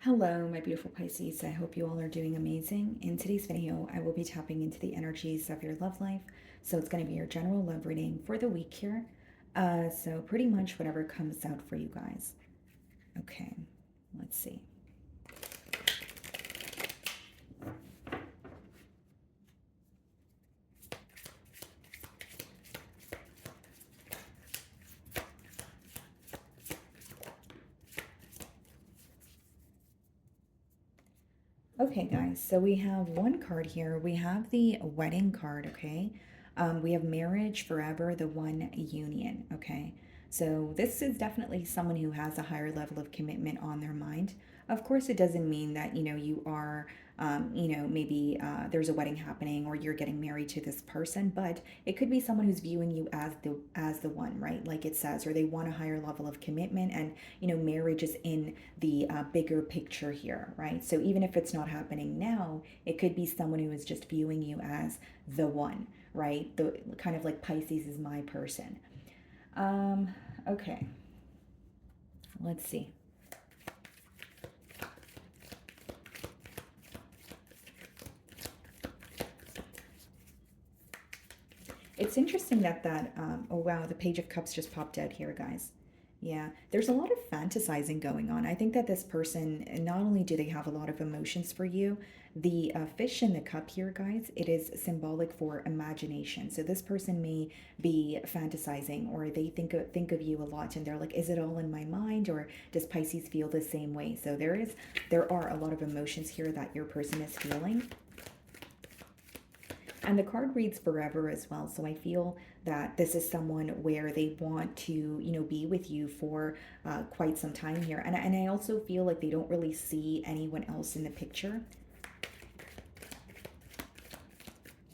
Hello, my beautiful Pisces. I hope you all are doing amazing. In today's video, I will be tapping into the energies of your love life. So it's going to be your general love reading for the week here. So pretty much whatever comes out for you guys. Okay, let's see. Okay, guys, so we have one card here. We have the wedding card, okay? We have marriage forever, the one union, okay? So this is definitely someone who has a higher level of commitment on their mind. Of course, it doesn't mean that, you are, maybe there's a wedding happening or you're getting married to this person, but it could be someone who's viewing you as the one, right? Like it says, or they want a higher level of commitment, and marriage is in the bigger picture here, right? So even if it's not happening now, it could be someone who is just viewing you as the one, right? The kind of like Pisces is my person. Um, okay, let's see. It's interesting that oh wow, the Page of Cups just popped out here, guys. Yeah, there's a lot of fantasizing going on. I think that this person, not only do they have a lot of emotions for you, the fish in the cup here, guys, it is symbolic for imagination. So this person may be fantasizing, or they think of you a lot, and they're like, is it all in my mind, or does Pisces feel the same way? So there are a lot of emotions here that your person is feeling. And the card reads forever as well. So I feel that this is someone where they want to, be with you for quite some time here. And I also feel like they don't really see anyone else in the picture.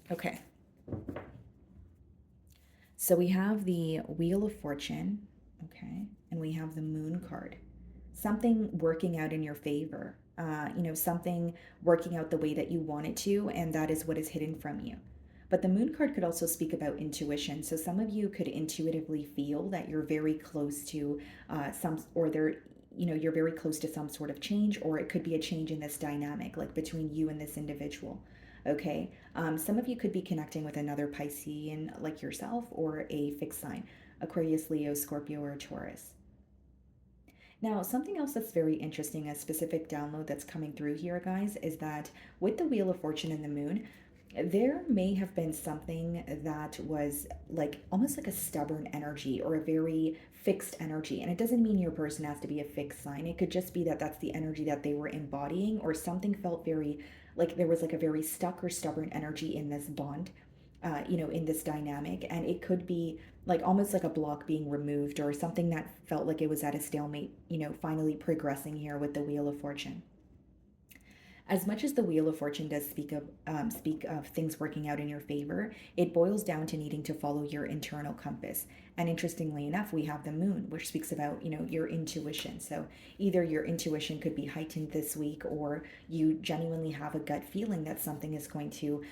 Okay. So we have the Wheel of Fortune, okay, and we have the Moon card. Something working out in your favor, something working out the way that you want it to, and that is what is hidden from you. But the Moon card could also speak about intuition. So some of you could intuitively feel that you're very close to you're very close to some sort of change, or it could be a change in this dynamic, like between you and this individual. Okay. Some of you could be connecting with another Piscean like yourself, or a fixed sign, Aquarius, Leo, Scorpio, or Taurus. Now, something else that's very interesting, a specific download that's coming through here, guys, is that with the Wheel of Fortune and the Moon, there may have been something that was like almost like a stubborn energy, or a very fixed energy. And it doesn't mean your person has to be a fixed sign. It could just be that that's the energy that they were embodying, or something felt very like there was like a very stuck or stubborn energy in this bond, in this dynamic. And it could be like almost like a block being removed, or something that felt like it was at a stalemate, finally progressing here with the Wheel of Fortune. As much as the Wheel of Fortune does speak of things working out in your favor, it boils down to needing to follow your internal compass. And interestingly enough, we have the Moon, which speaks about your intuition. So either your intuition could be heightened this week, or you genuinely have a gut feeling that something is going to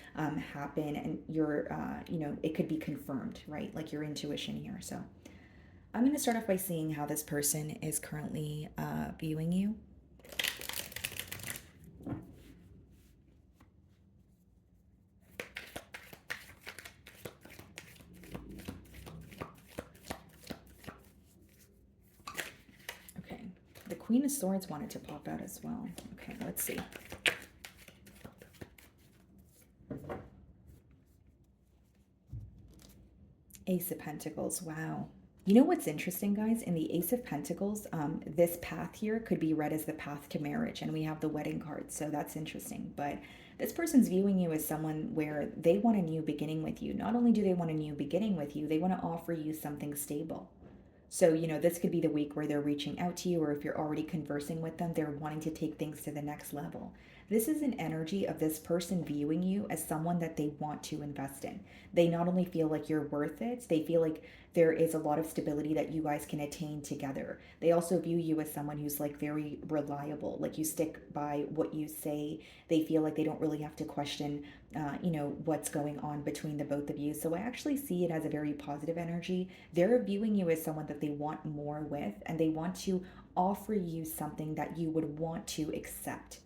happen, and it could be confirmed, right? Like your intuition here. So I'm going to start off by seeing how this person is currently viewing you. The Queen of Swords wanted to pop out as well. Okay, let's see. Ace of Pentacles. Wow. You know what's interesting, guys? In the Ace of Pentacles, this path here could be read as the path to marriage, and we have the wedding card, so that's interesting. But this person's viewing you as someone where they want a new beginning with you. Not only do they want a new beginning with you, they want to offer you something stable. So, this could be the week where they're reaching out to you, or if you're already conversing with them, they're wanting to take things to the next level. This is an energy of this person viewing you as someone that they want to invest in. They not only feel like you're worth it, they feel like there is a lot of stability that you guys can attain together. They also view you as someone who's like very reliable, like you stick by what you say. They feel like they don't really have to question, what's going on between the both of you. So I actually see it as a very positive energy. They're viewing you as someone that they want more with, and they want to offer you something that you would want to accept,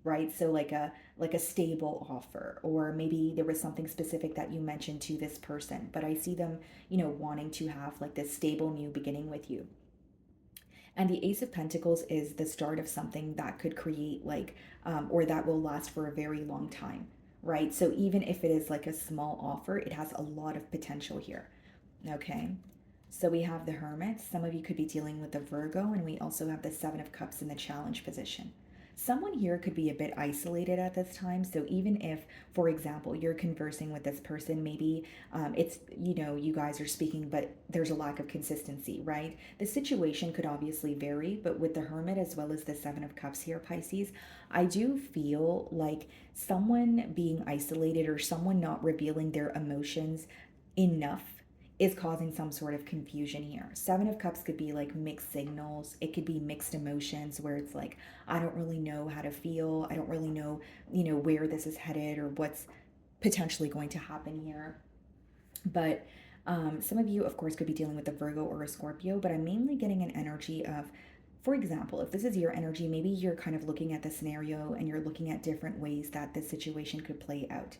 right? So like a stable offer, or maybe there was something specific that you mentioned to this person, but I see them, wanting to have like this stable new beginning with you. And the Ace of Pentacles is the start of something that could create like, or that will last for a very long time, right? So even if it is like a small offer, it has a lot of potential here. Okay. So we have the Hermit. Some of you could be dealing with the Virgo, and we also have the Seven of Cups in the challenge position. Someone here could be a bit isolated at this time. So even if, for example, you're conversing with this person, maybe it's, you guys are speaking, but there's a lack of consistency, right? The situation could obviously vary, but with the Hermit as well as the Seven of Cups here, Pisces, I do feel like someone being isolated or someone not revealing their emotions enough is causing some sort of confusion here. Seven of Cups could be like mixed signals. It could be mixed emotions where it's like, I don't really know how to feel. I don't really know, where this is headed or what's potentially going to happen here. But some of you, of course, could be dealing with a Virgo or a Scorpio, but I'm mainly getting an energy of, for example, if this is your energy, maybe you're kind of looking at the scenario and you're looking at different ways that this situation could play out.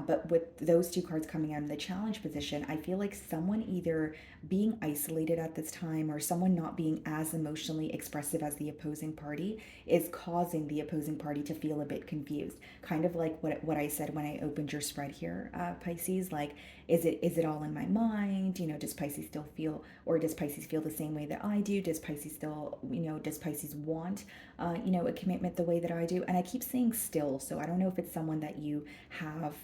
But with those two cards coming out in the challenge position, I feel like someone either being isolated at this time or someone not being as emotionally expressive as the opposing party is causing the opposing party to feel a bit confused. Kind of like what I said when I opened your spread here, Pisces. Like, is it all in my mind? Does Pisces still feel, or does Pisces feel the same way that I do? Does Pisces still, does Pisces want, a commitment the way that I do? And I keep saying still, so I don't know if it's someone that you have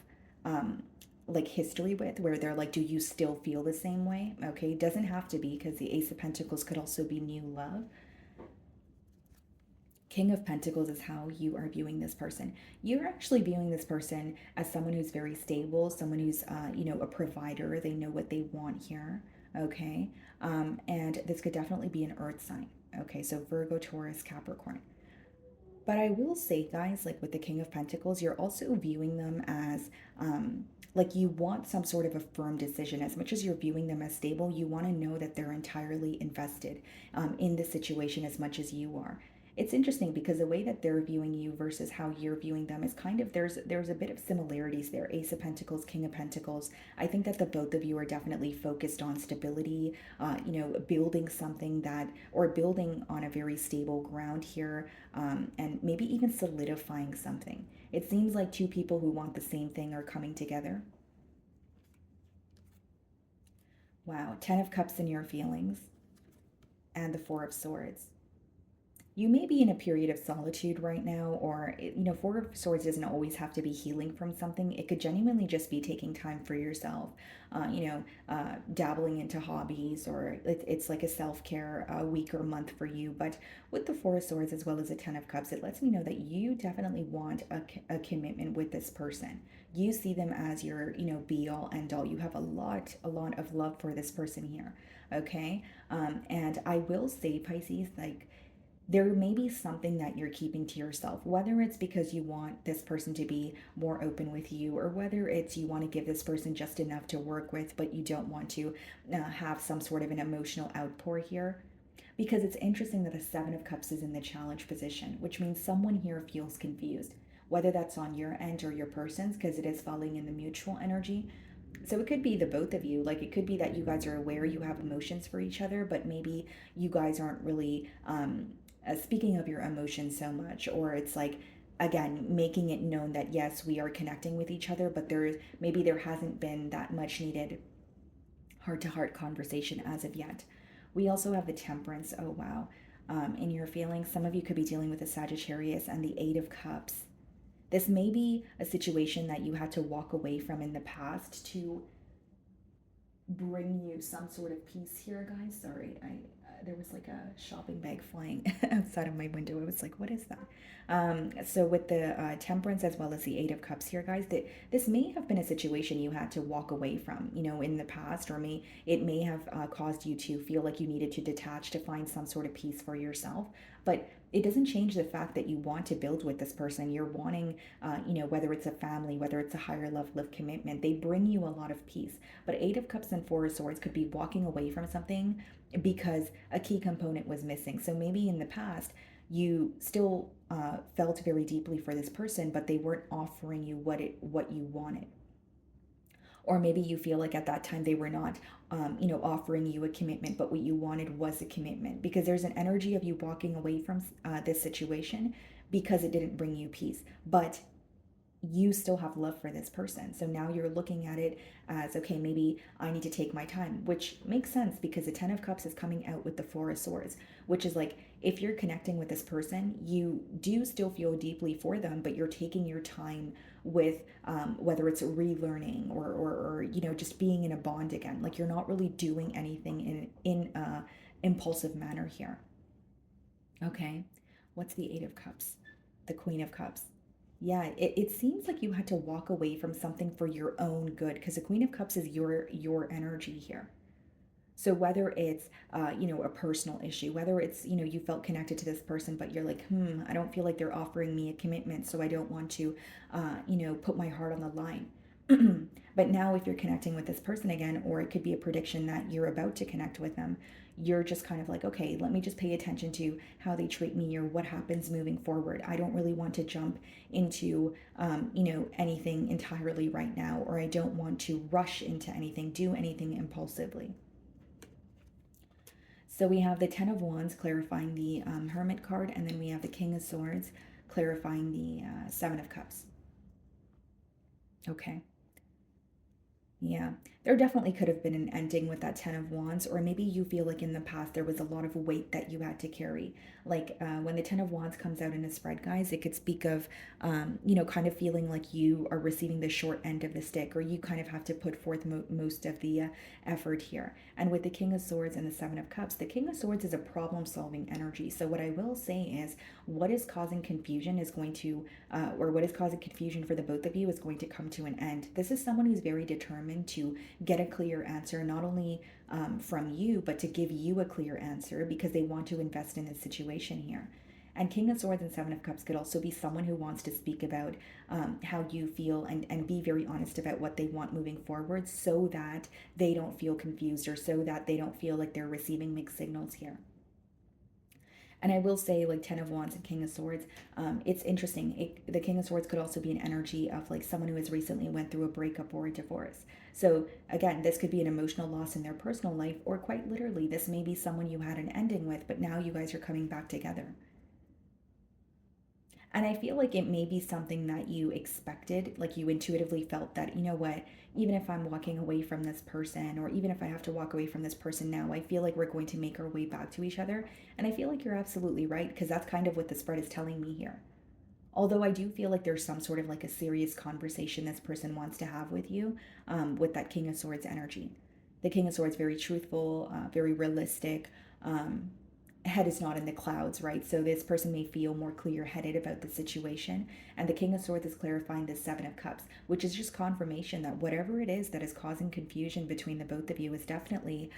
um, like history with, where they're like, do you still feel the same way? Okay, doesn't have to be, because the Ace of Pentacles could also be new love. King of Pentacles is how you are viewing this person. You're actually viewing this person as someone who's very stable, someone who's, a provider. They know what they want here. Okay. And this could definitely be an earth sign. Okay. So Virgo, Taurus, Capricorn. But I will say, guys, like with the King of Pentacles, you're also viewing them as like you want some sort of a firm decision. As much as you're viewing them as stable, you want to know that they're entirely invested in the situation as much as you are. It's interesting because the way that they're viewing you versus how you're viewing them is kind of, there's a bit of similarities there. Ace of Pentacles, King of Pentacles. I think that the both of you are definitely focused on stability, building something that, or building on a very stable ground here, and maybe even solidifying something. It seems like two people who want the same thing are coming together. Wow, Ten of Cups in your feelings, and the Four of Swords. You may be in a period of solitude right now, or, Four of Swords doesn't always have to be healing from something. It could genuinely just be taking time for yourself, dabbling into hobbies, or it's like a self care week or month for you. But with the Four of Swords as well as the Ten of Cups, it lets me know that you definitely want a commitment with this person. You see them as your, be all end all. You have a lot of love for this person here. Okay. And I will say, Pisces, like, there may be something that you're keeping to yourself, whether it's because you want this person to be more open with you, or whether it's you want to give this person just enough to work with, but you don't want to have some sort of an emotional outpour here. Because it's interesting that the Seven of Cups is in the challenge position, which means someone here feels confused, whether that's on your end or your person's, because it is falling in the mutual energy. So it could be the both of you. Like, it could be that you guys are aware you have emotions for each other, but maybe you guys aren't really speaking of your emotions so much, or it's like, again, making it known that yes, we are connecting with each other, but there hasn't been that much needed heart to heart conversation as of yet. We also have the Temperance. Oh wow. In your feelings, some of you could be dealing with the Sagittarius and the Eight of Cups. This may be a situation that you had to walk away from in the past to bring you some sort of peace here, guys. Sorry, there was like a shopping bag flying outside of my window. I was like, what is that? So with the temperance as well as the eight of cups here, guys, that this may have been a situation you had to walk away from, in the past, or it may have caused you to feel like you needed to detach to find some sort of peace for yourself. But it doesn't change the fact that you want to build with this person. You're wanting, whether it's a family, whether it's a higher level of commitment, they bring you a lot of peace. But Eight of Cups and Four of Swords could be walking away from something because a key component was missing. So maybe in the past, you still felt very deeply for this person, but they weren't offering you what you wanted. Or maybe you feel like at that time they were not offering you a commitment, but what you wanted was a commitment, because there's an energy of you walking away from this situation because it didn't bring you peace, but you still have love for this person. So now you're looking at it as, okay, maybe I need to take my time, which makes sense because the 10 of Cups is coming out with the Four of Swords, which is like, if you're connecting with this person, you do still feel deeply for them, but you're taking your time with whether it's relearning or just being in a bond again. Like, you're not really doing anything in a impulsive manner here. Okay, what's the Eight of Cups? The Queen of Cups. Yeah, it seems like you had to walk away from something for your own good, because the Queen of Cups is your energy here. So whether it's a personal issue, whether it's you felt connected to this person, but you're like, I don't feel like they're offering me a commitment, so I don't want to put my heart on the line. But now if you're connecting with this person again, or it could be a prediction that you're about to connect with them, you're just kind of like, okay, let me just pay attention to how they treat me or what happens moving forward. I don't really want to jump into anything entirely right now, or I don't want to rush into anything, do anything impulsively. So we have the Ten of Wands clarifying the Hermit card, and then we have the King of Swords clarifying the Seven of Cups. Okay. Yeah, there definitely could have been an ending with that Ten of Wands, or maybe you feel like in the past there was a lot of weight that you had to carry. Like when the Ten of Wands comes out in a spread, guys, it could speak of, kind of feeling like you are receiving the short end of the stick, or you kind of have to put forth most of the effort here. And with the King of Swords and the Seven of Cups, the King of Swords is a problem solving energy. So, what I will say is, what is causing confusion is going to or what is causing confusion for the both of you is going to come to an end. This is someone who's very determined to get a clear answer, not only from you, but to give you a clear answer because they want to invest in this situation here. And King of Swords and Seven of Cups could also be someone who wants to speak about how you feel, and be very honest about what they want moving forward, so that they don't feel confused, or so that they don't feel like they're receiving mixed signals here. And I will say, like, Ten of Wands and King of Swords, it's interesting. The King of Swords could also be an energy of like someone who has recently went through a breakup or a divorce. So again, this could be an emotional loss in their personal life, or quite literally, this may be someone you had an ending with, but now you guys are coming back together. And I feel like it may be something that you expected, like you intuitively felt that, you know what, even if I'm walking away from this person, or even if I have to walk away from this person now, I feel like we're going to make our way back to each other. And I feel like you're absolutely right, because that's kind of what the spread is telling me here. Although I do feel like there's some sort of like a serious conversation this person wants to have with you, with that King of Swords energy. The King of Swords, very truthful, very realistic. Head is not in the clouds, right? So this person may feel more clear headed about the situation. And the King of Swords is clarifying the Seven of Cups, which is just confirmation that whatever it is that is causing confusion between the both of you is definitely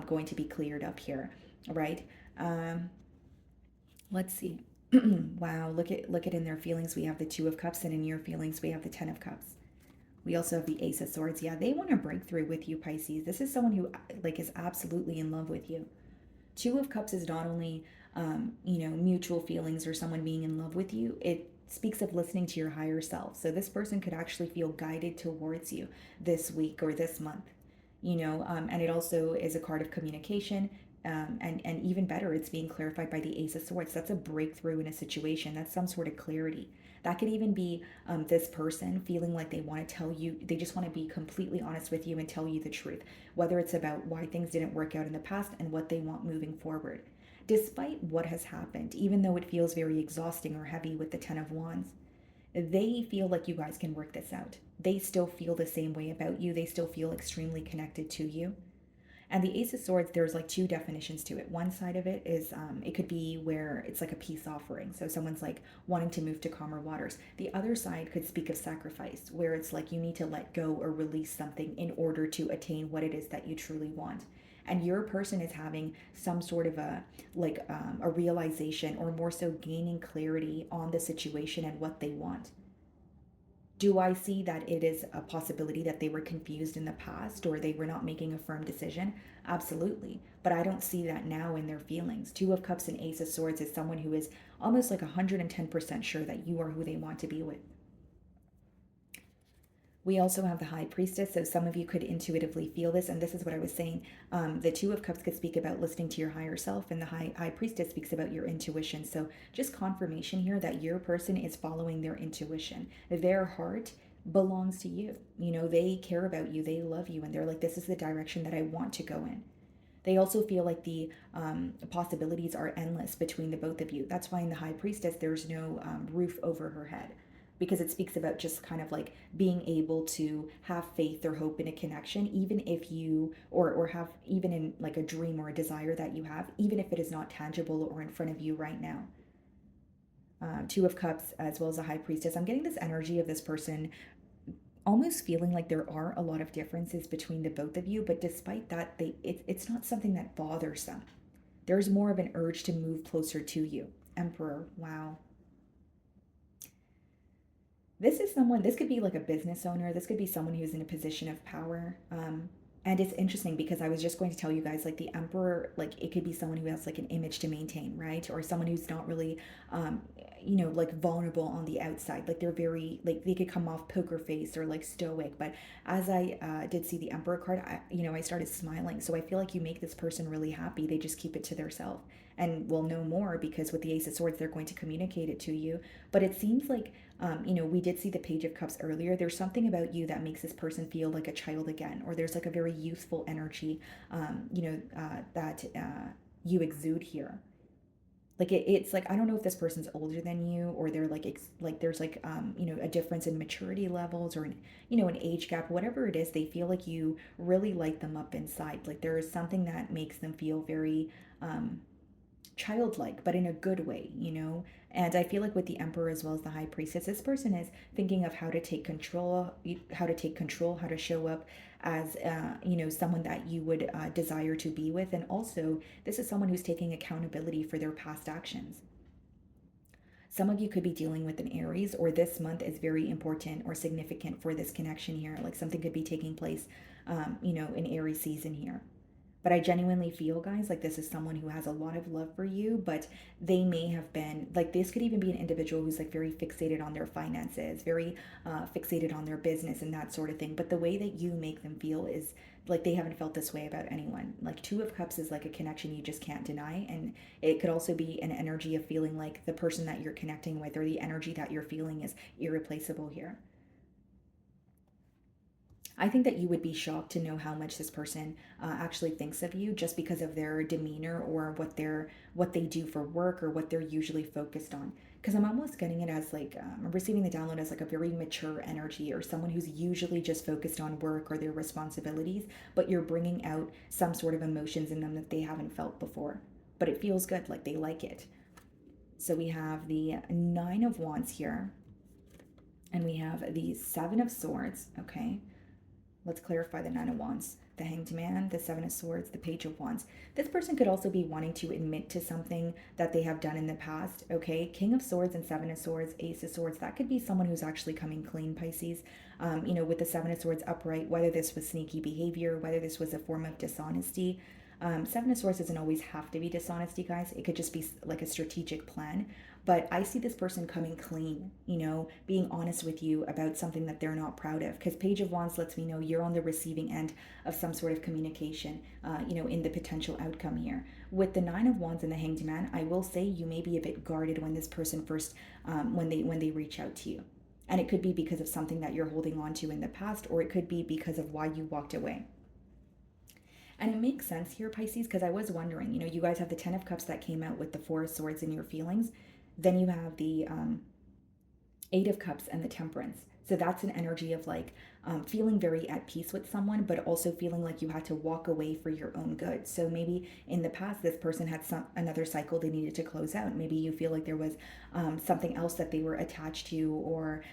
going to be cleared up here, right? Um, let's see. Wow, look at in their feelings we have the Two of Cups, and in your feelings we have the Ten of Cups. We also have the Ace of Swords. Yeah, they want a breakthrough with you, Pisces. This is someone who like is absolutely in love with you. Two of Cups is not only, mutual feelings or someone being in love with you, it speaks of listening to your higher self. So this person could actually feel guided towards you this week or this month, and it also is a card of communication. And even better, it's being clarified by the Ace of Swords. That's a breakthrough in a situation. That's some sort of clarity. That could even be this person feeling like they want to tell you, they just want to be completely honest with you and tell you the truth, whether it's about why things didn't work out in the past and what they want moving forward. Despite what has happened, even though it feels very exhausting or heavy with the Ten of Wands, they feel like you guys can work this out. They still feel the same way about you. They still feel extremely connected to you. And the Ace of Swords, there's like two definitions to it. One side of it is it could be where it's like a peace offering. So someone's like wanting to move to calmer waters. The other side could speak of sacrifice, where it's like you need to let go or release something in order to attain what it is that you truly want. And your person is having some sort of a realization, or more so gaining clarity on the situation and what they want. Do I see that it is a possibility that they were confused in the past or they were not making a firm decision? Absolutely. But I don't see that now in their feelings. Two of Cups and Ace of Swords is someone who is almost like 110% sure that you are who they want to be with. We also have the High Priestess, so some of you could intuitively feel this, and this is what I was saying. The Two of Cups could speak about listening to your higher self, and the High Priestess speaks about your intuition. So just confirmation here that your person is following their intuition. Their heart belongs to you. You know, they care about you, they love you, and they're like, this is the direction that I want to go in. They also feel like the possibilities are endless between the both of you. That's why in the High Priestess, there's no roof over her head, because it speaks about just kind of like being able to have faith or hope in a connection, even if you, or have even in like a dream or a desire that you have, even if it is not tangible or in front of you right now. Two of Cups as well as a High Priestess. I'm getting this energy of this person almost feeling like there are a lot of differences between the both of you, but despite that, it's not something that bothers them. There's more of an urge to move closer to you. Emperor, wow. This is someone, this could be like a business owner, this could be someone who's in a position of power. And it's interesting because I was just going to tell you guys, like the Emperor, like it could be someone who has like an image to maintain, right? Or someone who's not really um like vulnerable on the outside. Like they're very, like they could come off poker face or like stoic. But as I did see the Emperor card, I started smiling. So I feel like you make this person really happy, they just keep it to themselves, and will know more because with the Ace of Swords they're going to communicate it to you. But it seems like we did see the Page of Cups earlier. There's something about you that makes this person feel like a child again, or there's like a very youthful energy, that you exude here. Like it's like I don't know if this person's older than you, or they're like like there's like a difference in maturity levels, or an age gap, whatever it is. They feel like you really light them up inside. Like there is something that makes them feel very childlike, but in a good way. And I feel like with the Emperor as well as the High Priestess, this person is thinking of how to take control, how to show up as, someone that you would desire to be with. And also, this is someone who's taking accountability for their past actions. Some of you could be dealing with an Aries, or this month is very important or significant for this connection here. Like something could be taking place, in Aries season here. But I genuinely feel, guys, like this is someone who has a lot of love for you, but they may have been, like, this could even be an individual who's like very fixated on their finances, very fixated on their business and that sort of thing. But the way that you make them feel is like they haven't felt this way about anyone. Like, Two of Cups is like a connection you just can't deny. And it could also be an energy of feeling like the person that you're connecting with, or the energy that you're feeling, is irreplaceable here. I think that you would be shocked to know how much this person actually thinks of you, just because of their demeanor, or what they do for work, or what they're usually focused on. Because I'm almost getting it as like I'm receiving the download as like a very mature energy, or someone who's usually just focused on work or their responsibilities, but you're bringing out some sort of emotions in them that they haven't felt before. But it feels good, like they like it. So we have the Nine of Wands here, and we have the Seven of Swords. Okay, let's clarify the Nine of Wands, the Hanged Man, the Seven of Swords, the Page of Wands. This person could also be wanting to admit to something that they have done in the past, okay? King of Swords and Seven of Swords, Ace of Swords, that could be someone who's actually coming clean, Pisces. With the Seven of Swords upright, whether this was sneaky behavior, whether this was a form of dishonesty. Seven of Swords doesn't always have to be dishonesty, guys. It could just be like a strategic plan. But I see this person coming clean, being honest with you about something that they're not proud of. Because Page of Wands lets me know you're on the receiving end of some sort of communication, in the potential outcome here. With the Nine of Wands and the Hanged Man, I will say you may be a bit guarded when this person first, when they reach out to you. And it could be because of something that you're holding on to in the past, or it could be because of why you walked away. And it makes sense here, Pisces, because I was wondering, you guys have the Ten of Cups that came out with the Four of Swords in your feelings. Then you have the Eight of Cups and the Temperance. So that's an energy of like feeling very at peace with someone, but also feeling like you had to walk away for your own good. So maybe in the past, this person had another cycle they needed to close out. Maybe you feel like there was something else that they were attached to, or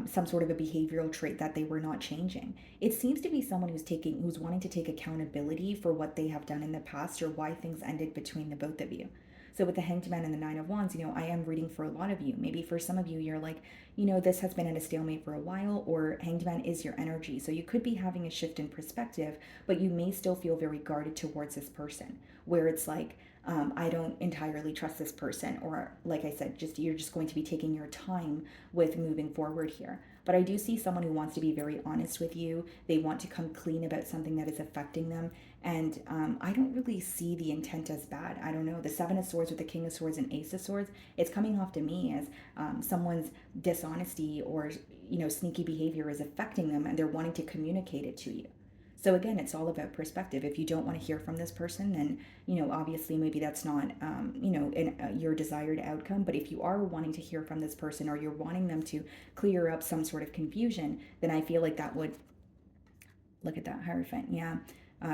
some sort of a behavioral trait that they were not changing. It seems to be someone who's wanting to take accountability for what they have done in the past or why things ended between the both of you. So with the Hanged Man and the Nine of Wands, I am reading for a lot of you. Maybe for some of you, you're like, this has been at a stalemate for a while, or Hanged Man is your energy. So you could be having a shift in perspective, but you may still feel very guarded towards this person, where it's like, I don't entirely trust this person, or like I said, you're just going to be taking your time with moving forward here. But I do see someone who wants to be very honest with you. They want to come clean about something that is affecting them. And I don't really see the intent as bad. I don't know. The Seven of Swords with the King of Swords and Ace of Swords, it's coming off to me as someone's dishonesty or, sneaky behavior is affecting them and they're wanting to communicate it to you. So again, it's all about perspective. If you don't want to hear from this person, then, obviously maybe that's not, your desired outcome. But if you are wanting to hear from this person, or you're wanting them to clear up some sort of confusion, then I feel like that would, look at that Hierophant. Yeah.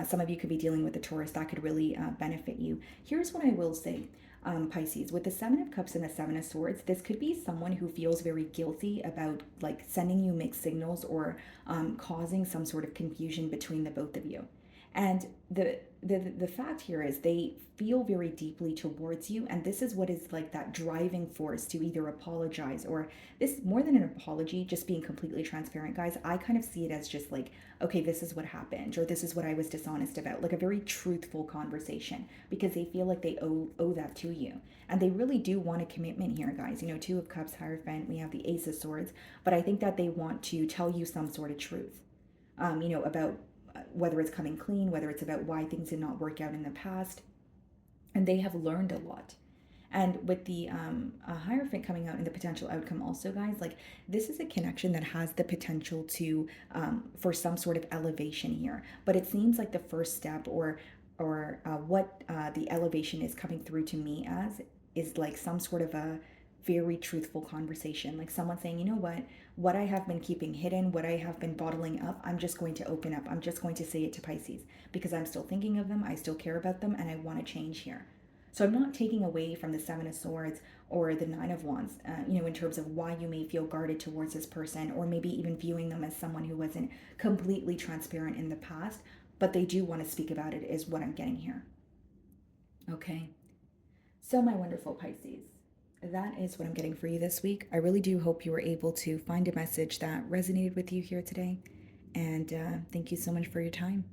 Some of you could be dealing with a Taurus that could really benefit you. Here's what I will say, Pisces. With the Seven of Cups and the Seven of Swords, this could be someone who feels very guilty about like sending you mixed signals, or causing some sort of confusion between the both of you. And the fact here is they feel very deeply towards you, and this is what is like that driving force to either apologize, or this, more than an apology, just being completely transparent, guys. I kind of see it as just like, okay, this is what happened, or this is what I was dishonest about, like a very truthful conversation, because they feel like they owe that to you. And they really do want a commitment here, guys. Two of Cups, Hierophant, we have the Ace of Swords, but I think that they want to tell you some sort of truth, about whether it's coming clean, whether it's about why things did not work out in the past. And they have learned a lot. And with the Hierophant coming out in the potential outcome also, guys, like this is a connection that has the potential to, for some sort of elevation here. But it seems like the first step, or what the elevation is coming through to me as, is like some sort of a very truthful conversation. Like someone saying, what I have been keeping hidden, what I have been bottling up, I'm just going to open up. I'm just going to say it to Pisces, because I'm still thinking of them. I still care about them, and I want to change here. So I'm not taking away from the Seven of Swords or the Nine of Wands, in terms of why you may feel guarded towards this person, or maybe even viewing them as someone who wasn't completely transparent in the past, but they do want to speak about it, is what I'm getting here. Okay. So my wonderful Pisces, that is what I'm getting for you this week. I really do hope you were able to find a message that resonated with you here today. And thank you so much for your time.